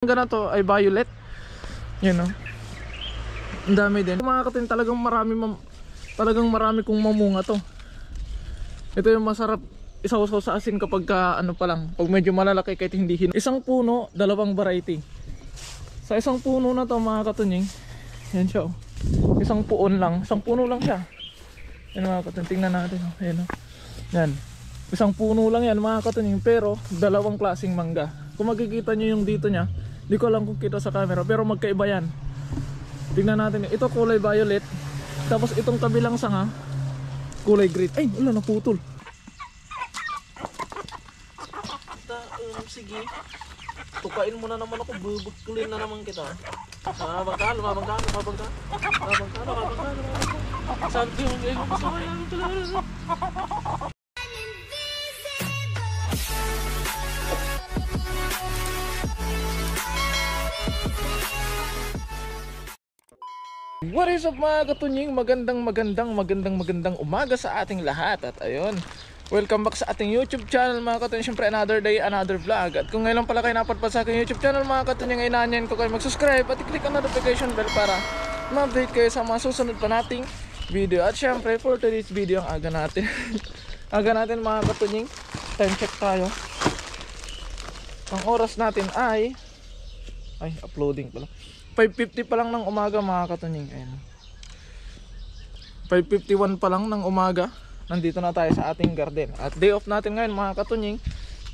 Mangga na to ay violet. Yan o. Ang dami din. Mga katin, talagang marami kong mamunga to. Ito yung masarap isaw-saw sa asin kapag ano pa lang, pag medyo malalaki kahit hindi hinog. Isang puno, dalawang variety. Sa isang puno na to mga katunying, yan siya oh. Isang puon lang, isang puno lang siya. Yan mga katunying, tingnan natin oh. Yan, oh. Yan. Isang puno lang yan mga katunying, pero dalawang klaseng mangga. Kung makikita nyo yung dito nya, di ko alam kung kita sa camera, pero magkaiba yan. Tingnan natin, ito kulay violet, tapos itong kabilang sanga kulay green. Ay, wala, naputol. Sige, tukain mo na naman ako, bubugkulin na naman kita. Lumabang ka. Saan ko yung ego ko sa kaya? What is up mga katunying? Magandang umaga sa ating lahat. At ayun, welcome back sa ating YouTube channel mga katunying. Siyempre another day, another vlog. At kung ngayon pala kayo napadpad sa aking YouTube channel mga katunying, ay inaanyayin ko kayo mag-subscribe at i-click ang notification bell para ma-update kayo sa mga susunod pa nating video. At siyempre for today's video, ang aga natin aga natin mga katunying. Time check tayo. Ang oras natin ay uploading pala, 5:50 pa lang ng umaga mga katunying. Ayun, 5:51 pa lang ng umaga. Nandito na tayo sa ating garden. At day off natin ngayon mga katunying.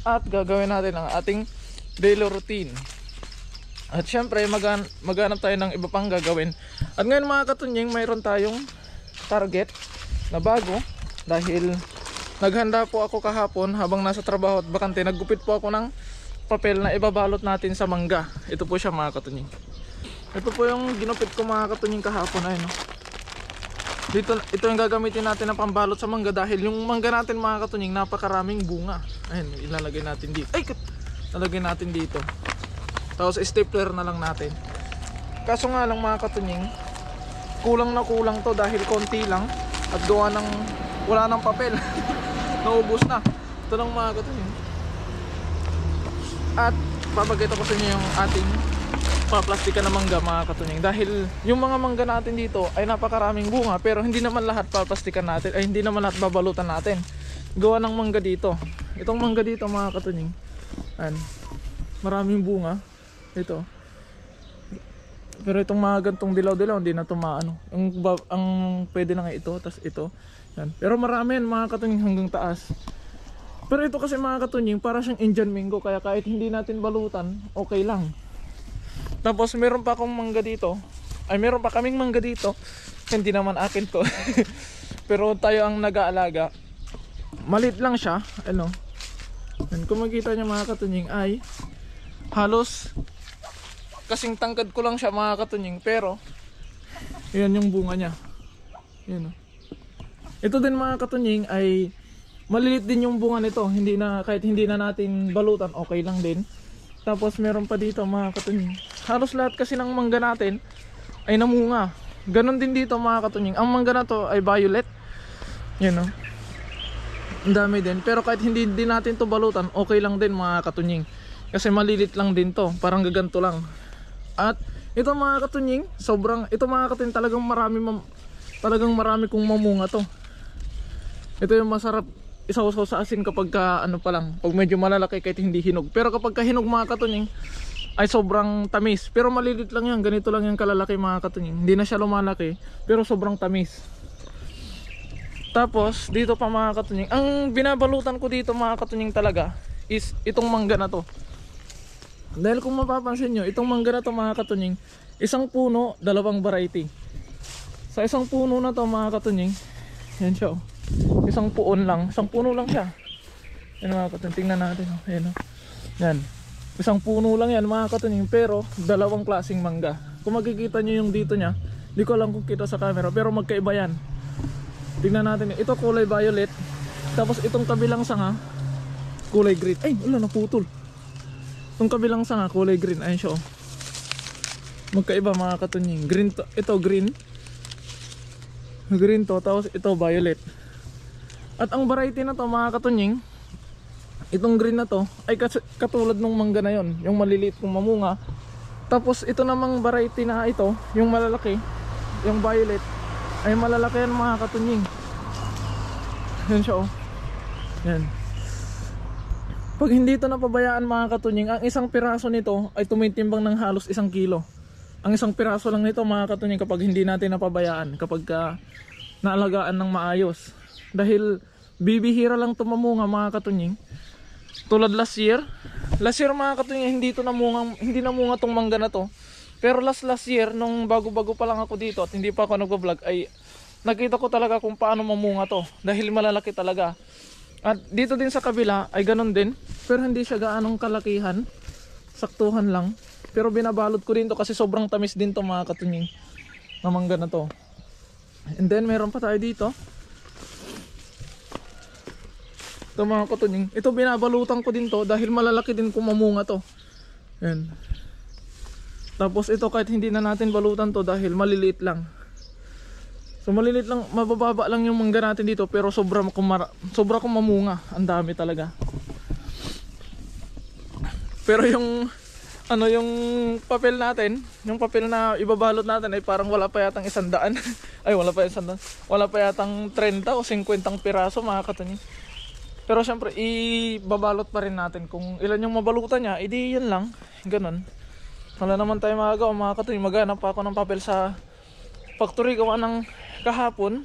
At gagawin natin ang ating daily routine. At syempre maghanap tayo ng iba pang gagawin. At ngayon mga katunying, mayroon tayong target na bago. Dahil naghanda po ako kahapon habang nasa trabaho at bakante. Naggupit po ako ng papel na ibabalot natin sa mangga. Ito po siya mga katunying. Ito po yung ginupit ko mga katunying kahapon. Ayun, no? Ito yung gagamitin natin na pambalot sa mangga. Dahil yung mangga natin mga katunying, napakaraming bunga. Ayun, ilalagay natin dito. Ilalagay natin dito. Tapos stapler na lang natin. Kaso nga lang mga katunying, kulang na kulang to dahil konti lang. At gawa ng wala ng papel. Naubos na. Ito lang mga katunying. At papagkita ko sa inyo yung ating paplastikan na mangga mga katunying. Dahil yung mga mangga natin dito ay napakaraming bunga, pero hindi naman lahat paplastikan natin, ay hindi naman lahat babalutan natin. Gawa ng mangga dito. Itong mangga dito mga katunying, maraming bunga ito. Pero itong mga gantong dilaw-dilaw hindi na ito maano. Ang pwede na nga ito, tas ito. Yan. Pero marami yan mga katunying hanggang taas. Pero ito kasi mga katunying, para siyang Indian mango, kaya kahit hindi natin balutan, okay lang. Tapos meron pa akong mangga dito. Meron pa kaming mangga dito. Hindi naman akin to. Pero tayo ang nag-aalaga. Malit lang siya. Ano? And kung makita nyo mga katunying ay halos kasing tangkad ko lang siya mga katunying. Pero yan yung bunga niya. Yan, oh. Ito din mga katunying ay malilit din yung bunga nito. Kahit hindi na natin balutan, okay lang din. Tapos meron pa dito mga katunying. Halos lahat kasi ng mangga natin ay namunga. Ganon din dito mga katunying. Ang mangga na to ay violet. Yan, oh. Ang dami din. Pero kahit hindi din natin to balutan, okay lang din mga katunying. Kasi malilit lang din to. Parang gaganto lang. At ito mga katunying, ito mga katunying, talagang marami kong mamunga to. Ito yung masarap isaw-saw sa asin kapag ano pa lang, pag medyo malalaki kahit hindi hinog. Pero kapag hinog mga katunying ay sobrang tamis. Pero malilit lang yan, ganito lang yung kalalaki mga katunying. Hindi na siya lumalaki, pero sobrang tamis. Tapos dito pa mga katunying, ang binabalutan ko dito mga katunying talaga is itong mangga na to. Dahil kung mapapansin nyo, itong mangga na to mga katunying, isang puno, dalawang variety. Sa isang puno na to mga katunying, yan siya oh. Isang puon lang, isang puno lang siya. Yan mga katunying, tingnan natin oh. Yan, oh. Yan. Isang puno lang yan mga katunying, pero dalawang klaseng mangga. Kung makikita nyo yung dito nya, di ko alam kung kita sa camera, pero magkaiba yan. Tingnan natin, ito kulay violet, tapos itong kabilang sanga kulay green. Ay, wala, naputol. Itong kabilang sanga kulay green, ayun siya oh. Magkaiba mga katunying. Green to, ito green to, tapos ito violet. At ang variety na to mga katunying Itong green na to ay katulad ng mangga na yon, yung maliliit kong mamunga. Tapos ito namang variety na ito, yung malalaki, yung violet, ay malalaki yan mga katunying. Yan siya oh. Yan. Pag hindi ito napabayaan mga katunying, ang isang piraso nito ay tumitimbang ng halos 1 kilo. Ang isang piraso lang nito mga katunying kapag hindi natin napabayaan, kapag naalagaan ng maayos. Dahil bibihira lang ito mamunga mga katunying. Tulad last year mga katunying, hindi namunga tong mangga na to. Pero last year nung bago-bago pa lang ako dito at hindi pa ako nagvo-vlog, ay nakita ko talaga kung paano mamunga to, dahil malalaki talaga. At dito din sa kabila ay ganun din, pero hindi siya gaanong kalakihan, saktuhan lang. Pero binabalot ko din to kasi sobrang tamis din to mga katunying, na mangga na to. And then meron pa tayo dito. Ito mga katunying, ito binabalutan ko din to dahil malalaki din kung mamunga to. Yan. Tapos ito kahit hindi na natin balutan to dahil maliliit lang. So maliliit lang, mabababa lang yung mangga natin dito, pero sobra kung mamunga, ang dami talaga. Pero yung yung papel natin, yung papel na ibabalot natin ay parang wala pa yatang 100. Ay wala pa 100. Wala pa yatang 30 o 50 piraso mga katunying. Pero syempre ibabalot pa rin natin kung ilan yung mabalutan niya, edi yun lang, ganun. Wala naman tayo magagawa mga katunying. Maghanap pa ako ng papel sa factory, gawa ng kahapon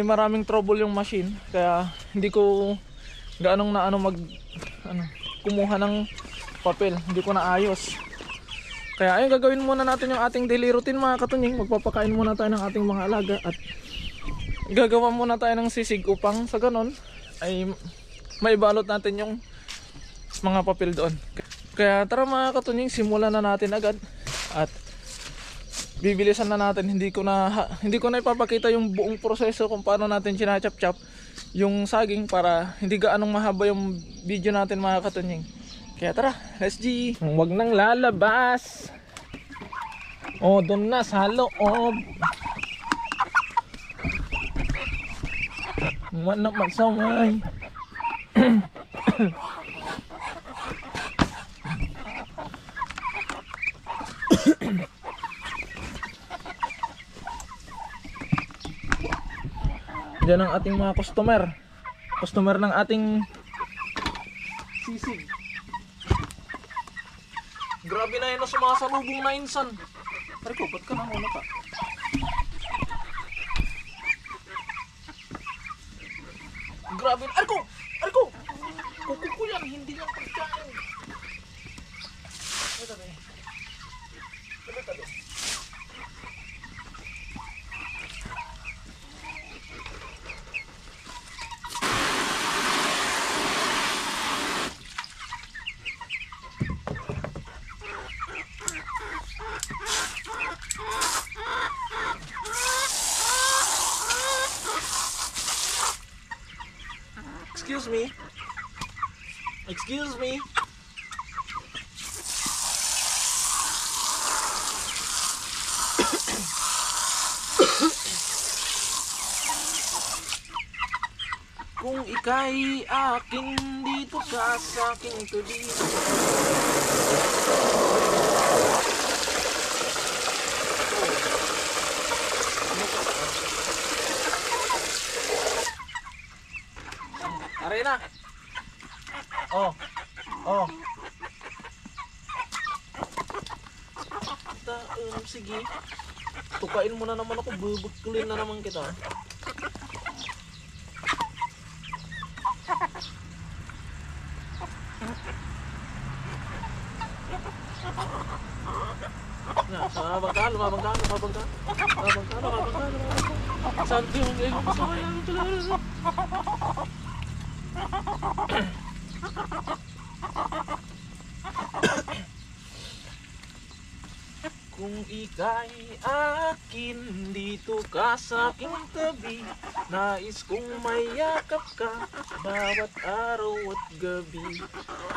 maraming trouble yung machine, kaya hindi ko gaanong kumuha ng papel, hindi ko na ayos. Kaya ayun, gagawin muna natin yung ating daily routine mga katunying. Magpapakain muna tayo ng ating mga alaga at gagawa muna tayo ng sisig upang sa ganon ay maibalot natin yung mga papel doon. Kaya tara mga katunying, simulan na natin agad at bibilisan na natin. Hindi ko na ipapakita yung buong proseso kung paano natin sinachap-chap yung saging para hindi gaanong mahaba yung video natin mga katunying. Kaya tara, let's G. Huwag nang lalabas. O doon na sa loob. Huwag na magsaway. Diyan ang ating mga customer ng ating sisig. Grabe na yun na sumasalubong na insan. Pare ko, ba't ka na muna ka? Grabe na, Arko! Kukuko yan, hindi lang pagkain. Tabi. Excuse me. Kung ika'y akin, dito ka sa aking tabi. Arena. Oh. Sige. Tukain mo na naman ako, bubutulin na naman kita. Lumabang ka. Santi yung gaya ko sa kaya. Kung ika'y akin, dito ka sa aking tabi. Nais kong mayakap ka bawat araw at gabi.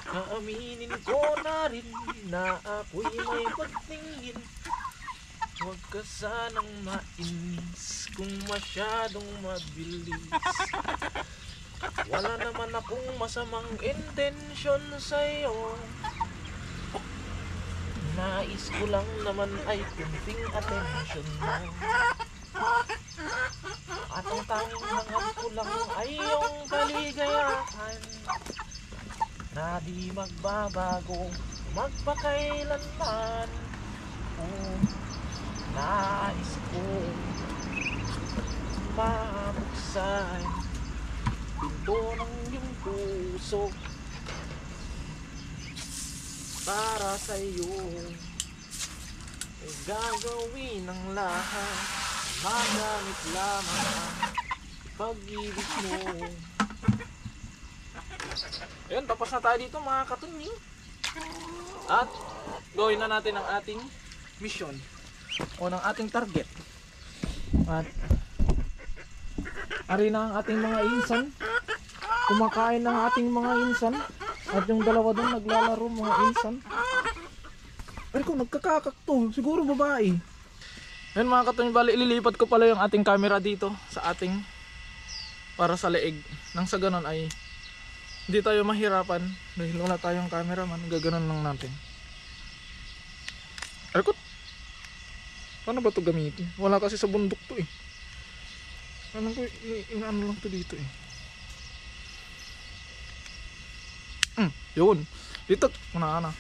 Aaminin ko na rin na ako'y may pagtingin. Huwag ka sanang mainis kung masyadong mabilis. Wala naman akong masamang intensyon sa'yo. Nais ko lang naman ay kunting atensyon mo. At ang tanging hangad ko lang ay iyong kaligayahan na di magbabago magpakailanman. Nais ko mabuksan pinto ng iyong puso para sa'yo. Gagawin ang lahat, magamit lamang ang pag-ibig mo. Ayun, tapos na tayo dito mga katunying. At gawin na natin ang ating mission o ng ating target. At ari na ang ating mga insan. Kumakain ng ating mga insan. At yung dalawa doon naglalaro mga insan. Ay kung nagkakakak to, siguro babae. Ayun mga katunying, bali ililipat ko pala yung ating camera dito sa ating para sa leeg. Nang sa ganon ay hindi tayo mahirapan dahil wala tayong cameraman, gaganon lang natin. Arkot, paano ba ito gamitin? Wala kasi sa bundok to eh. Ano ko, inaano lang to dito eh. Yun, dito, una.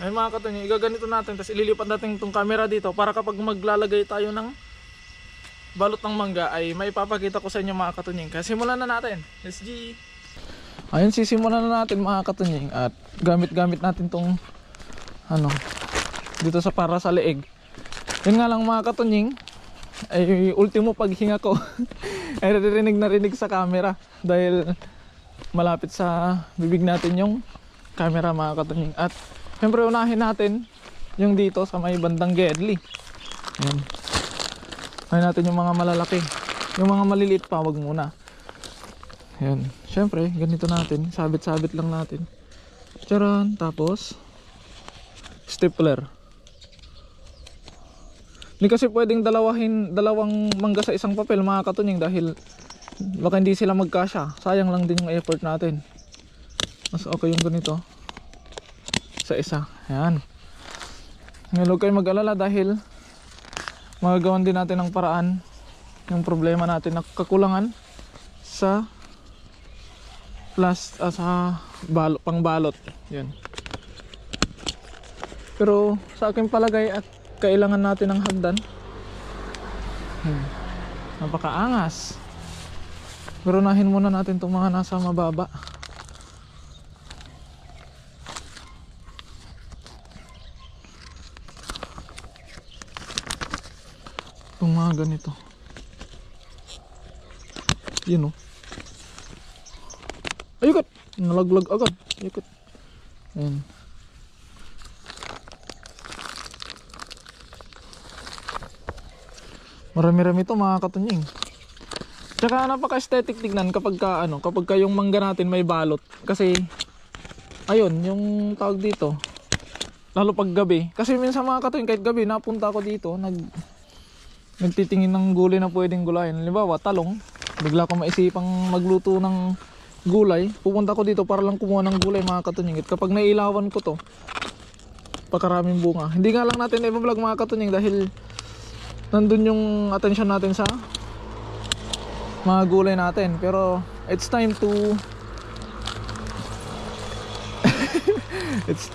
Ayun mga katunying, igaganito natin, tapos ililipat natin itong camera dito para kapag maglalagay tayo ng balot ng mangga ay maipapakita ko sa inyo mga katunying. Kaya simulan na natin. SG. Ayun, sisimulan na natin mga katunying at gamit natin tong ano dito sa para sa leeg. Yun nga lang mga katunying, ay ultimo paghinga ko ay narinig sa camera dahil malapit sa bibig natin yung camera mga katunying. At siyempre unahin natin yung dito sa may bandang gedli. Ayan. Unahin natin yung mga malalaki. Yung mga maliliit pa wag muna. Ayan. Siyempre ganito natin, sabit-sabit lang natin. Charan. Tapos stapler. Hindi kasi pwedeng dalawang mangga sa isang papel mga katunying dahil baka hindi sila magkasya. Sayang lang din yung effort natin. Mas okay yung ganito sa isa. Ayan. Ngayon huwag kayo mag-alala dahil magagawan din natin ng paraan yung problema natin na kakulangan sa pangbalot. Yan. Pero sa aking palagay at kailangan natin ng hagdan. Napakaangas. Pero unahin muna natin itong mga nasa mababa. Itong mga ganito. Yun o. Ayukot! Nalaglag agad. Ayukot. Ayan. Marami-rami ito mga katunying. Tsaka napaka-aesthetic tignan kapag yung mangga natin may balot. Kasi ayun, yung tawag dito. Lalo pag gabi. Kasi minsan mga katunying kahit gabi napunta ako dito, nagtitingin ng gulay na pwedeng gulayin. Halimbawa, talong. Bigla ko maisipang magluto ng gulay. Pupunta ko dito para lang kumuha ng gulay mga katunying. At kapag nailawan ko to, pakaraming bunga. Hindi nga lang natin i-vlog mga katunying dahil nandun yung attention natin sa mga gulay natin. Pero it's time to it's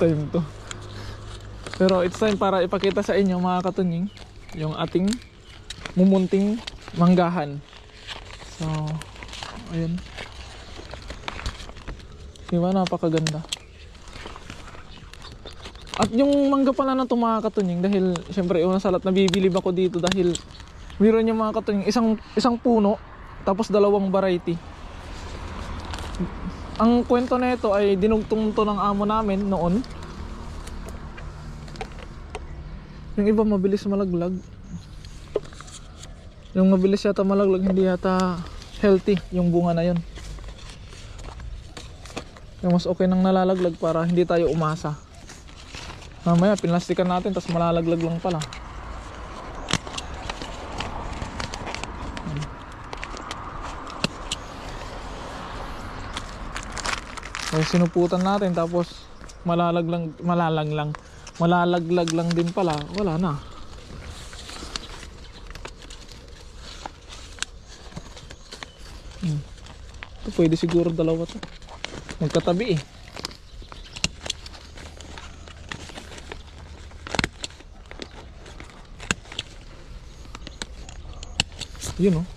time para ipakita sa inyo mga katunying yung ating mumunting manggahan. So ayun, diba napakaganda. At yung mangga pala na ito mga katunying, dahil syempre una sa lahat nabibilib ako dito dahil meron yung mga katunying isang puno tapos dalawang variety. Ang kwento na ito ay dinugtong to ng amo namin noon. Yung iba mabilis malaglag. Yung mabilis yata malaglag, hindi yata healthy yung bunga na yun. Yung mas okay nang nalalaglag para hindi tayo umasa. Mamaya pinlastikan natin tapos malalaglag lang pala. Ay, sinuputan natin tapos malalaglag lang din pala, wala na. Ito pwede siguro dalawa to, magkatabi eh. Yun oh.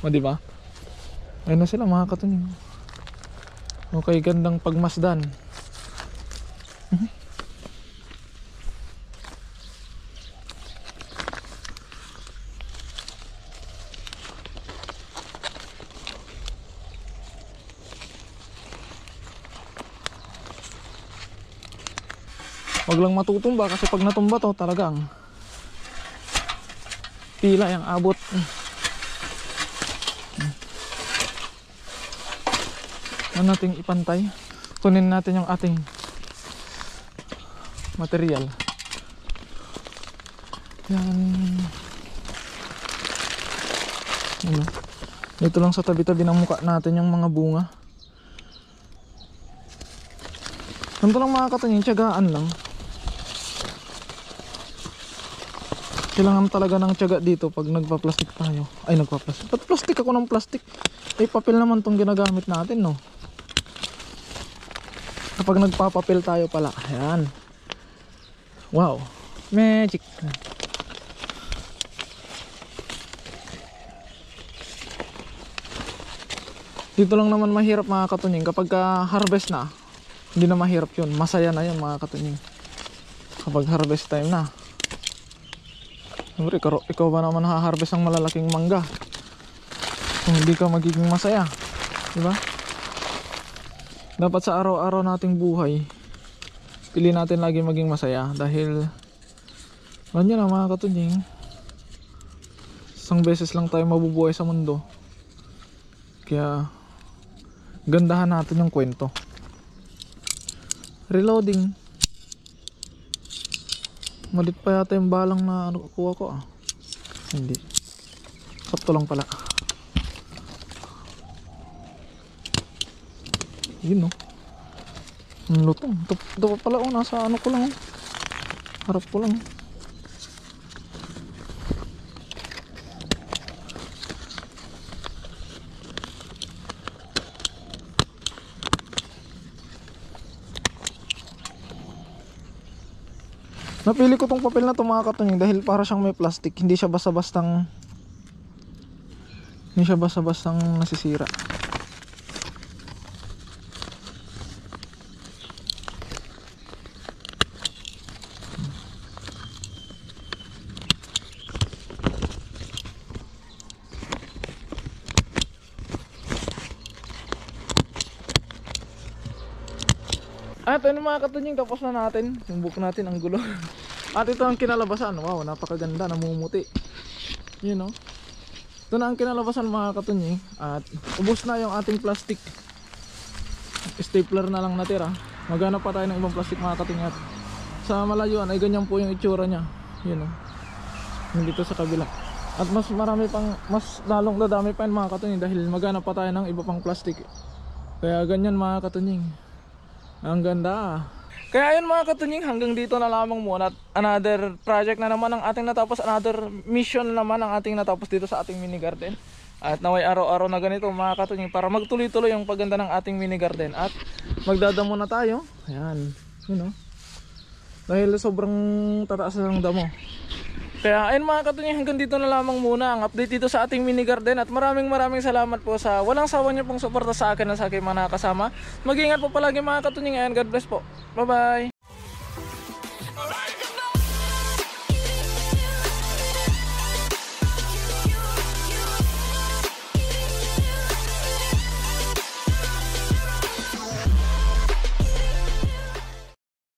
O diba? Ayun na sila mga katunying. Okay, gandang pagmasdan. Wag lang matutumba kasi pag natumba to talagang pila yung abot. Ano nating ipantay? Kunin natin yung ating material. Yan. Ano? Dito lang sa tabi-tabi ng mukha natin yung mga bunga. Ganito lang mga katunying, tiyagaan lang. Kailangan talaga ng tiyaga dito pag nagpa-plastic tayo. Ay, nagpa-plastic. Ba't plastic ako ng plastic? Eh, papel naman tong ginagamit natin, no? Kapag nagpapapel tayo pala. Ayan. Wow. Magic. Dito lang naman mahirap mga katunying. Kapag harvest na, hindi na mahirap yun. Masaya na yun mga katunying. Kapag harvest time na. Siyempre, ikaw ba naman ha-harvest ng malalaking mangga? Kung hindi ka magiging masaya. Diba? Dapat sa araw-araw nating buhay, pili natin lagi maging masaya. Dahil, ganyan na mga katunying. Isang beses lang tayo mabubuhay sa mundo. Kaya, gandahan natin yung kwento. Reloading. Malit pa yata yung balang na kuha ko ah. Hindi. Sakto lang pala. Yun no. Ang lutong. Ito pa pala oh. Nasa ano ko lang oh. Harap ko lang. Napili ko tong papel na to mga katunying dahil para siyang may plastic. Hindi siya basta-bastang nasisira. At ano mga katunying, tapos na natin yung book natin, ang gulo. At ito ang kinalabasan. Wow, napakaganda, namumuti. You know, ito na ang kinalabasan mga katunying. At ubos na yung ating plastic. Stapler na lang natira. Maghanap pa tayo ng ibang plastic mga katunying. At sa malayuan ay ganyan po yung itsura nya. You know, yung dito sa kabila. At mas marami pang, mas lalong dadami pa yung mga katunying dahil maghanap pa tayo ng iba pang plastic. Kaya ganyan mga katunying. Ang ganda. Kaya ayun mga katunying, hanggang dito na lamang muna. Another project na naman ang ating natapos. Another mission naman ang ating natapos dito sa ating mini garden. At naway araw-araw na ganito mga katunying para magtuloy-tuloy yung pagganda ng ating mini garden. At magdadamo na tayo. Ayan, you know, dahil sobrang tataas na ng damo. Kaya ayun mga katunying, hanggang dito na lamang muna ang update dito sa ating mini garden. At maraming salamat po sa walang sawa niyo pong suporta sa akin at sa aking mga nakasama. Mag-ingat po palagi mga katunying. Ayan, God bless po. Bye bye.